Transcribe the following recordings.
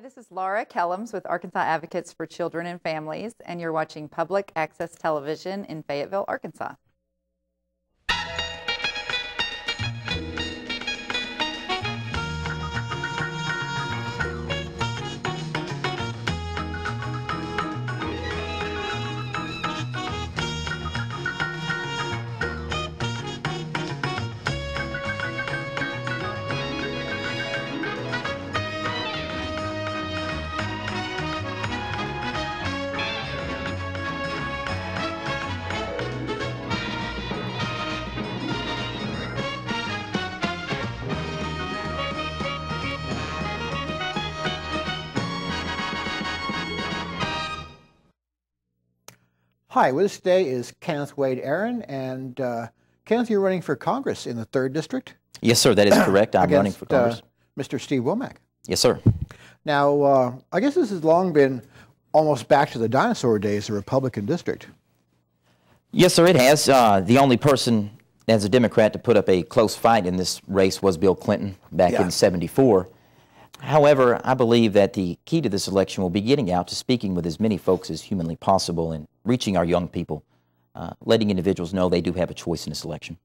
This is Laura Kellums with Arkansas Advocates for Children and Families, and you're watching Public Access Television in Fayetteville, Arkansas. Hi, with us today is Kenneth Wade Aaron, and Kenneth, you're running for Congress in the 3rd District? Yes, sir, that is correct. I'm running for Congress. Mr. Steve Womack. Yes, sir. Now, I guess this has long been almost back to the dinosaur days, the Republican district. Yes, sir, it has. The only person as a Democrat to put up a close fight in this race was Bill Clinton back in '74. However, I believe that the key to this election will be getting out to speaking with as many folks as humanly possible and reaching our young people, letting individuals know they do have a choice in this election.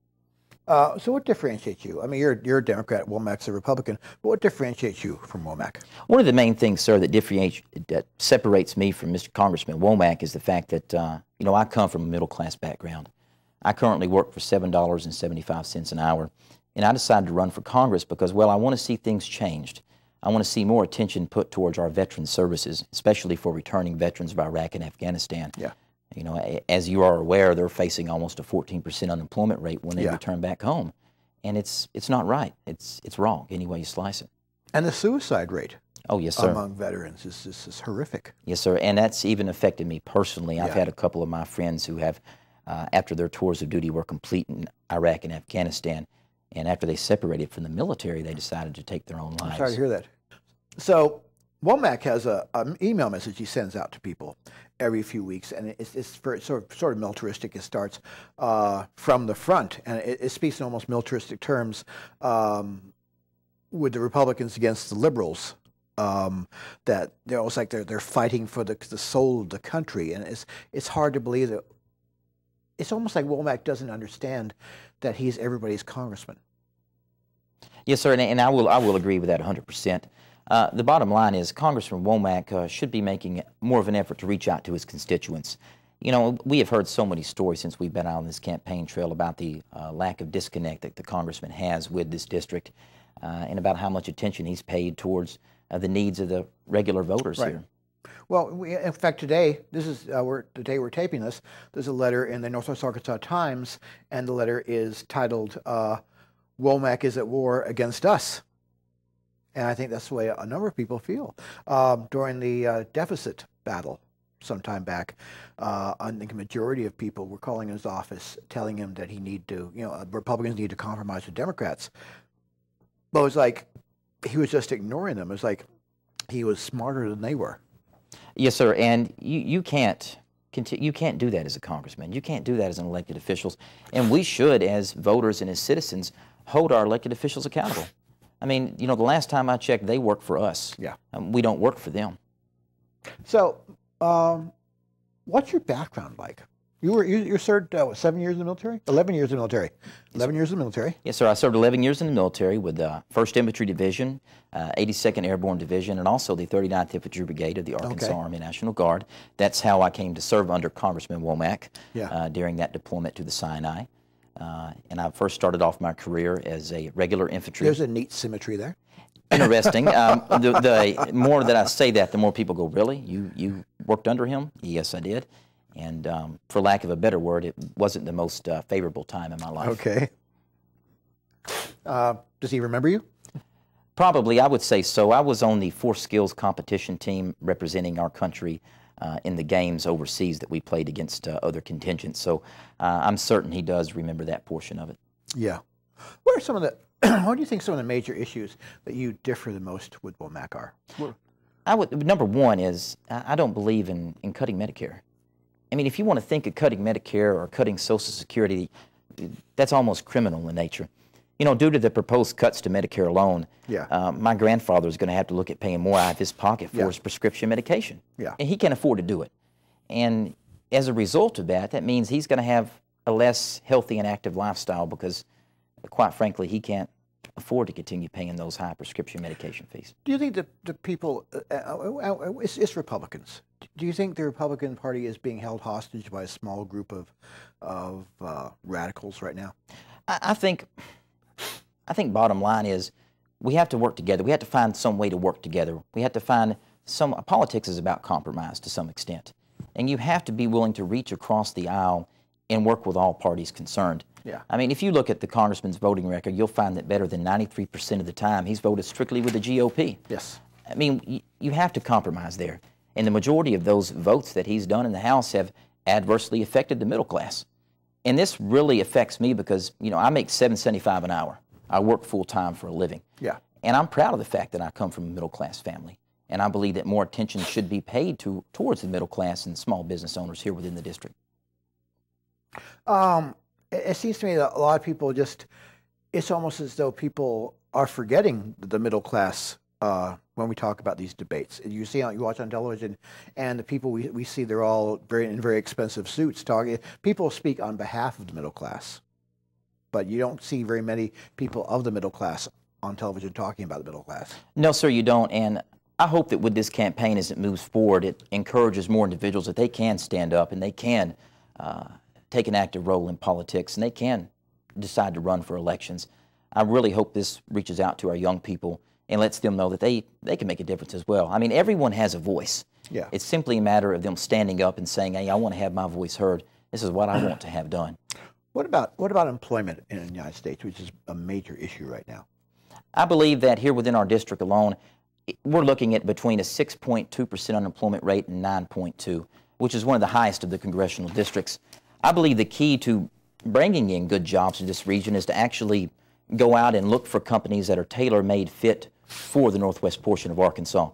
So what differentiates you? I mean, you're a Democrat, Womack's a Republican, but what differentiates you from Womack? One of the main things, sir, that separates me from Mr. Congressman Womack is the fact that, you know, I come from a middle-class background. I currently work for $7.75 an hour, and I decided to run for Congress because, well, I want to see things changed. I want to see more attention put towards our veteran services, especially for returning veterans of Iraq and Afghanistan. Yeah. You know, as you are aware, they're facing almost a 14% unemployment rate when they return back home, and it's not right. It's wrong any way you slice it. And the suicide rate. Oh yes, sir. Among veterans is horrific. Yes, sir, and that's even affected me personally. I've had a couple of my friends who have, after their tours of duty were complete in Iraq and Afghanistan, and after they separated from the military, they decided to take their own lives. I'm sorry to hear that. So Womack has an email message he sends out to people every few weeks, and it's sort of militaristic. It starts from the front, and it speaks in almost militaristic terms with the Republicans against the liberals. That they're almost like they're fighting for the soul of the country, and it's hard to believe that. It's almost like Womack doesn't understand that he's everybody's congressman. Yes, sir, and I will agree with that 100%. The bottom line is Congressman Womack should be making more of an effort to reach out to his constituents. You know, we have heard so many stories since we've been out on this campaign trail about the lack of disconnect that the congressman has with this district and about how much attention he's paid towards the needs of the regular voters here. Well, in fact, today, this is the day we're taping this, there's a letter in the Northwest Arkansas Times, and the letter is titled, Womack is at war against us. And I think that's the way a number of people feel. During the deficit battle some time back, I think a majority of people were calling his office, telling him that he need to, you know, Republicans need to compromise with Democrats. But it was like he was just ignoring them. It was like he was smarter than they were. Yes, sir, and you can't do that as a congressman. You can't do that as an elected official, and we should, as voters and as citizens, hold our elected officials accountable. I mean, you know, the last time I checked, they work for us. Yeah, we don't work for them. So, what's your background like? You served, what, 7 years in the military? 11 years in the military. 11 years in the military. Yes, sir. I served 11 years in the military with the 1st Infantry Division, 82nd Airborne Division, and also the 39th Infantry Brigade of the Arkansas Army National Guard. That's how I came to serve under Congressman Womack during that deployment to the Sinai. And I first started off my career as a regular infantry. There's a neat symmetry there. Interesting. The more that I say that, the more people go, really? You worked under him? Yes, I did. And for lack of a better word, it wasn't the most favorable time in my life. Okay. Does he remember you? Probably, I would say so. I was on the Force Skills competition team representing our country in the games overseas that we played against other contingents. So I'm certain he does remember that portion of it. Yeah. What are some of the, what do you think some of the major issues that you differ the most with Womack are? Number one is I don't believe in cutting Medicare. I mean, if you want to think of cutting Medicare or cutting Social Security, that's almost criminal in nature. You know, due to the proposed cuts to Medicare alone, Yeah. my grandfather is going to have to look at paying more out of his pocket for Yeah. his prescription medication. Yeah. And he can't afford to do it. And as a result of that, that means he's going to have a less healthy and active lifestyle because, quite frankly, he can't afford to continue paying those high prescription medication fees. Do you think that the people, it's Republicans, do you think the Republican Party is being held hostage by a small group of radicals right now? I think bottom line is we have to work together. We have to find some way to work together. We have to find politics is about compromise to some extent. And you have to be willing to reach across the aisle and work with all parties concerned. Yeah. I mean, if you look at the congressman's voting record, you'll find that better than 93% of the time he's voted strictly with the GOP. Yes. I mean, you have to compromise there. And the majority of those votes that he's done in the House have adversely affected the middle class. And this really affects me because, you know, I make $7.75 an hour. I work full time for a living. Yeah. And I'm proud of the fact that I come from a middle class family. And I believe that more attention should be paid towards the middle class and small business owners here within the district. It seems to me that a lot of people it's almost as though people are forgetting the middle class when we talk about these debates. You watch on television, and the people we see, they're all in very expensive suits talking. People speak on behalf of the middle class, but you don't see very many people of the middle class on television talking about the middle class. No, sir, you don't. And I hope that with this campaign, as it moves forward, it encourages more individuals that they can stand up and they can take an active role in politics and they can decide to run for elections. I really hope this reaches out to our young people and lets them know that they can make a difference as well. I mean, everyone has a voice. Yeah. It's simply a matter of them standing up and saying, hey, I want to have my voice heard. This is what I want to have done. What about employment in the United States, which is a major issue right now? I believe that here within our district alone, we're looking at between a 6.2% unemployment rate and 9.2%, which is one of the highest of the congressional districts. I believe the key to bringing in good jobs to this region is to actually go out and look for companies that are tailor-made fit for the northwest portion of Arkansas.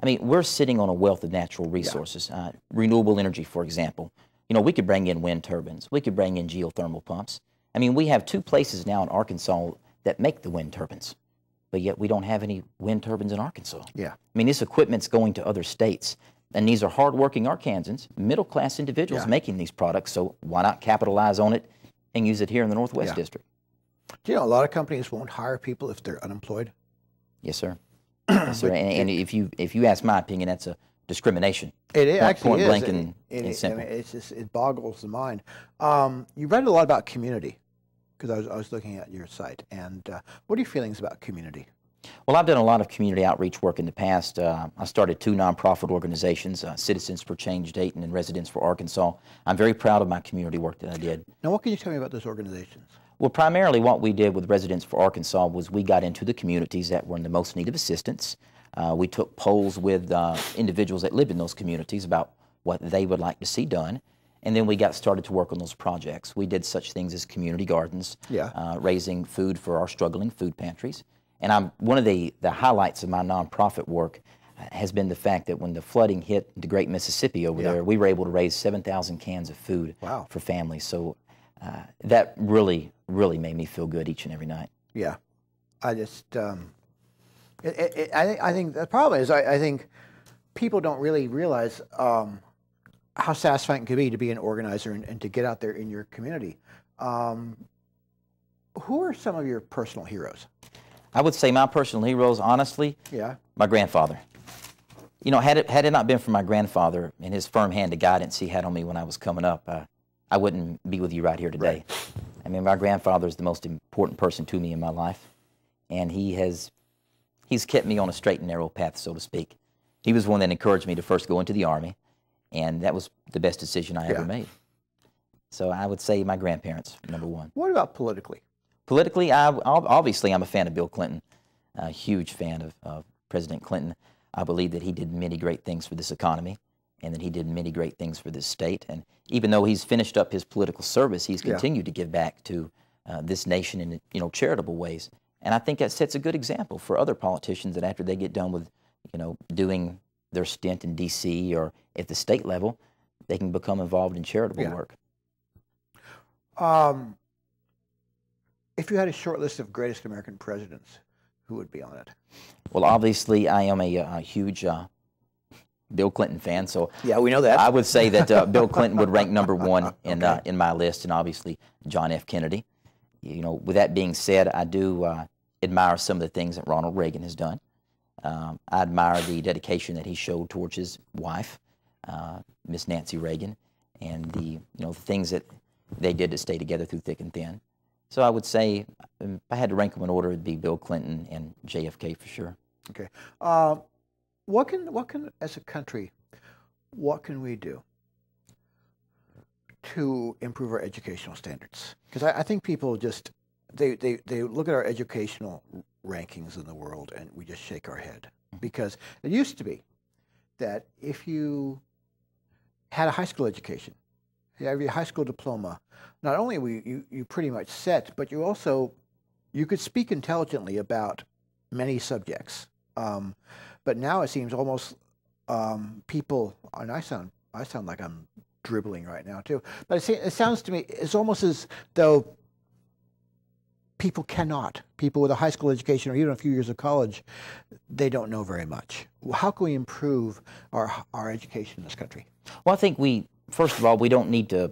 I mean, we're sitting on a wealth of natural resources, renewable energy, for example. You know, we could bring in wind turbines. We could bring in geothermal pumps. I mean, we have 2 places now in Arkansas that make the wind turbines, but yet we don't have any wind turbines in Arkansas. Yeah. I mean, this equipment's going to other states, and these are hardworking Arkansans, middle-class individuals making these products, so why not capitalize on it and use it here in the Northwest District? Do you know a lot of companies won't hire people if they're unemployed? Yes, sir. Yes, sir. And if you ask my opinion, that's a discrimination. It actually point blank is. and simple. I mean, it boggles the mind. You read a lot about community, because I was looking at your site. And what are your feelings about community? Well, I've done a lot of community outreach work in the past. I started 2 nonprofit organizations, Citizens for Change Dayton and Residents for Arkansas. I'm very proud of my community work that I did. Now, what can you tell me about those organizations? Well, primarily what we did with Residents for Arkansas was we got into the communities that were in the most need of assistance. We took polls with individuals that lived in those communities about what they would like to see done. And then we got started to work on those projects. We did such things as community gardens, raising food for our struggling food pantries. And one of the highlights of my nonprofit work has been the fact that when the flooding hit the Great Mississippi over there, we were able to raise 7,000 cans of food for families. So that really, really made me feel good each and every night. Yeah. I just, I think the problem is I think people don't really realize how satisfying it can be to be an organizer and to get out there in your community. Who are some of your personal heroes? I would say my personal heroes, honestly, my grandfather. You know, had it not been for my grandfather and his firm hand of guidance he had on me when I was coming up, I wouldn't be with you right here today. Right. I mean, my grandfather is the most important person to me in my life, and he's kept me on a straight and narrow path, so to speak. He was one that encouraged me to first go into the Army, and that was the best decision I ever made. So I would say my grandparents, number one. What about politically? Politically, obviously, I'm a fan of Bill Clinton, a huge fan of President Clinton. I believe that he did many great things for this economy and that he did many great things for this state. And even though he's finished up his political service, he's continued to give back to this nation in charitable ways. And I think that sets a good example for other politicians that after they get done with doing their stint in D.C. or at the state level, they can become involved in charitable work. If you had a short list of greatest American presidents, who would be on it? Well, obviously, I am a huge Bill Clinton fan, so yeah, we know that. I would say that Bill Clinton would rank #1 in my list, and obviously John F. Kennedy. You know, with that being said, I do admire some of the things that Ronald Reagan has done. I admire the dedication that he showed towards his wife, Miss Nancy Reagan, and the things that they did to stay together through thick and thin. So I would say, if I had to rank them in order, it'd be Bill Clinton and JFK for sure. Okay. What can, as a country, what can we do to improve our educational standards? Because I think people just, they look at our educational rankings in the world and we just shake our head. Because it used to be that if you had a high school education, you have your high school diploma, not only were you pretty much set, but you could speak intelligently about many subjects. But now it seems almost people, and I sound like I'm dribbling right now too, but it sounds to me, it's almost as though people with a high school education or even a few years of college, they don't know very much. How can we improve our education in this country? Well, I think first of all, we don't need to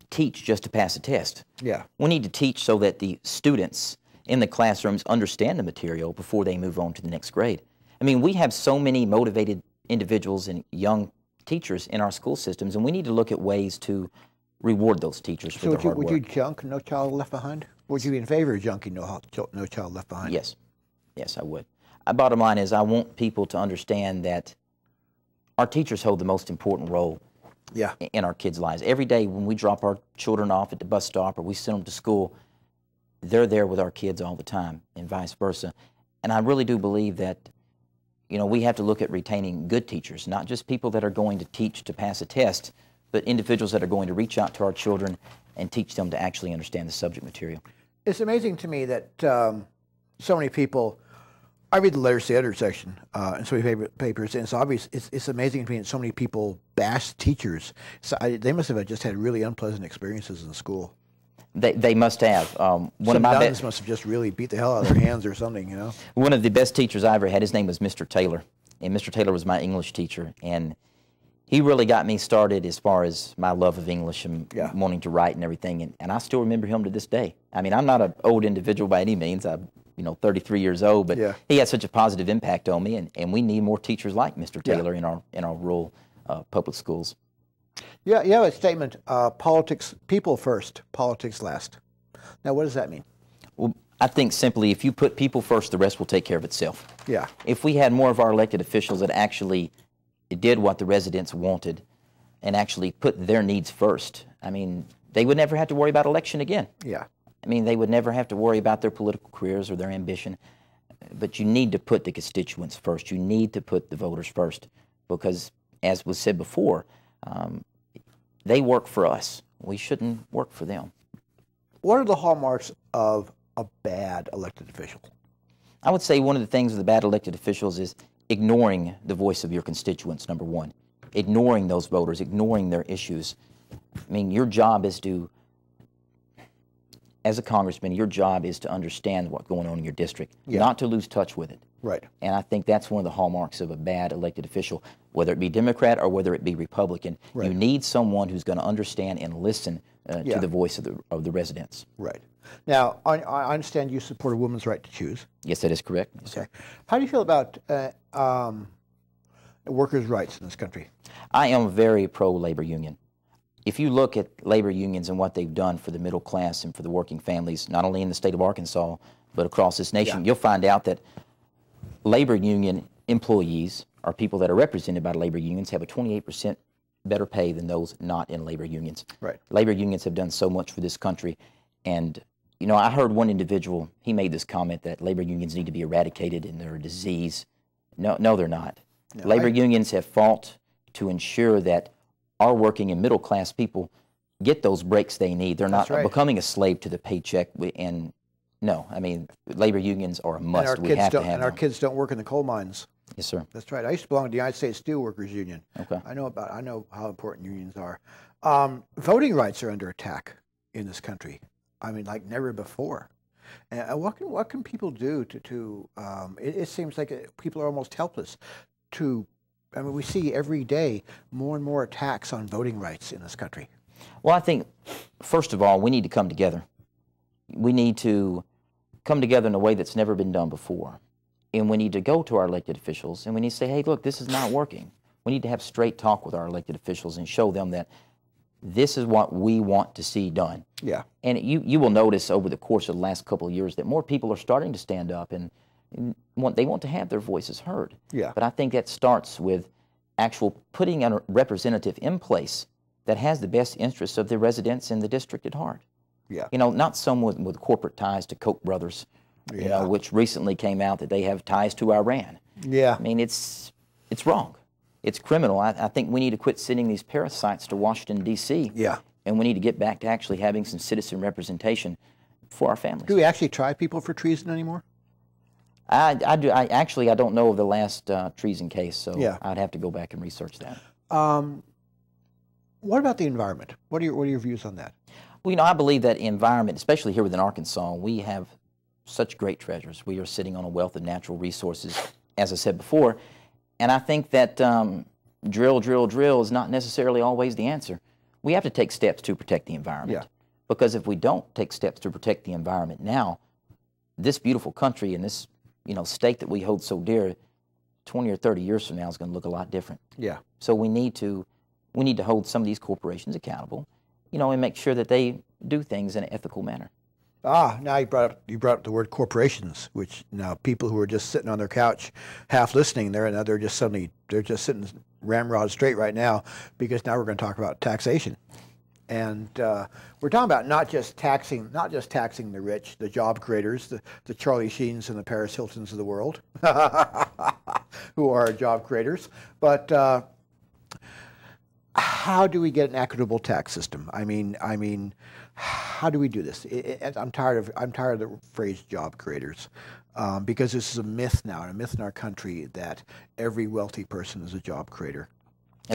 teach just to pass a test. Yeah. We need to teach so that the students in the classrooms understand the material before they move on to the next grade. I mean, we have so many motivated individuals and young teachers in our school systems, and we need to look at ways to reward those teachers for their hard work. Would you junk No Child Left Behind? Would you be in favor of junking No Child Left Behind? Yes. Yes, I would. Bottom line is I want people to understand that our teachers hold the most important role in our kids' lives. Every day when we drop our children off at the bus stop or we send them to school, they're there with our kids all the time and vice versa. And I really do believe that, we have to look at retaining good teachers, not just people that are going to teach to pass a test, but individuals that are going to reach out to our children and teach them to actually understand the subject material. It's amazing to me that so many people, I read the literacy editor section in so many papers, and it's obvious, it's amazing to me that so many people bash teachers. So they must have just had really unpleasant experiences in school. They must have. Some nuns must have just really beat the hell out of their hands or something, One of the best teachers I ever had, his name was Mr. Taylor. And Mr. Taylor was my English teacher. And he really got me started as far as my love of English and wanting to write and everything. And I still remember him to this day. I mean, I'm not an old individual by any means. I'm 33 years old, but he had such a positive impact on me. And we need more teachers like Mr. Taylor in our rural public schools. Yeah, you have a statement, people first, politics last. Now, what does that mean? Well, I think simply if you put people first, the rest will take care of itself. Yeah. If we had more of our elected officials that actually did what the residents wanted and actually put their needs first, I mean, they would never have to worry about election again. Yeah. I mean, they would never have to worry about their political careers or their ambition. But you need to put the constituents first. You need to put the voters first because, as was said before, they work for us. We shouldn't work for them. What are the hallmarks of a bad elected official? I would say one of the things with the bad elected officials is ignoring the voice of your constituents, number one. Ignoring those voters, ignoring their issues. I mean, your job is to, as a congressman, your job is to understand what's going on in your district, not to lose touch with it. Right. And I think that's one of the hallmarks of a bad elected official, whether it be Democrat or whether it be Republican. Right. You need someone who's going to understand and listen to the voice of the residents. Right. Now, I understand you support a woman's right to choose. Yes, that is correct. Yes, okay. How do you feel about workers' rights in this country? I am very pro-labor union. If you look at labor unions and what they've done for the middle class and for the working families, not only in the state of Arkansas, but across this nation, you'll find out that labor union employees or people that are represented by labor unions have a 28% better pay than those not in labor unions. Right. Labor unions have done so much for this country. And, I heard one individual, he made this comment that labor unions need to be eradicated and they're a disease. No, they're not. No, labor unions have fought to ensure that our working and middle class people get those breaks they need. They're not becoming a slave to the paycheck. And no, I mean, labor unions are a must. We have to have them. And our kids don't work in the coal mines. Yes, sir. That's right. I used to belong to the United States Steelworkers Union. Okay. I know how important unions are. Voting rights are under attack in this country. I mean, like never before. And what can people do to it seems like people are almost helpless to, I mean, we see every day more and more attacks on voting rights in this country. Well, I think, first of all, we need to come together. We need to come together in a way that's never been done before. And we need to go to our elected officials and we need to say, hey, look, this is not working. We need to have straight talk with our elected officials and show them that this is what we want to see done. Yeah. And you will notice over the course of the last couple of years that more people are starting to stand up and they want to have their voices heard. Yeah. But I think that starts with actual putting a representative in place that has the best interests of the residents in the district at heart. Yeah. You know, not someone with corporate ties to Koch brothers, you know, which recently came out that they have ties to Iran. Yeah. I mean, it's wrong. It's criminal. I think we need to quit sending these parasites to Washington, D.C. Yeah. And we need to get back to actually having some citizen representation for our families. Do we actually try people for treason anymore? I do. I don't know of the last treason case, so Yeah. I'd have to go back and research that. What about the environment? What are your views on that? Well, you know, I believe that environment, especially here within Arkansas, we have such great treasures. We are sitting on a wealth of natural resources, as I said before, and I think that drill is not necessarily always the answer. We have to take steps to protect the environment. Yeah. Because if we don't take steps to protect the environment now, this beautiful country and this, you know, state that we hold so dear, 20 or 30 years from now is going to look a lot different. Yeah. So we need to hold some of these corporations accountable, you know, and make sure that they do things in an ethical manner. Now you brought up the word corporations, which now people who are just sitting on their couch, half listening, they're just sitting ramrod straight right now, because now we're going to talk about taxation, and we're talking about not just taxing the rich, the job creators, the Charlie Sheens and the Paris Hiltons of the world, who are job creators, but how do we get an equitable tax system? I mean, how do we do this? I'm tired of the phrase job creators, because this is a myth now, and a myth in our country that every wealthy person is a job creator.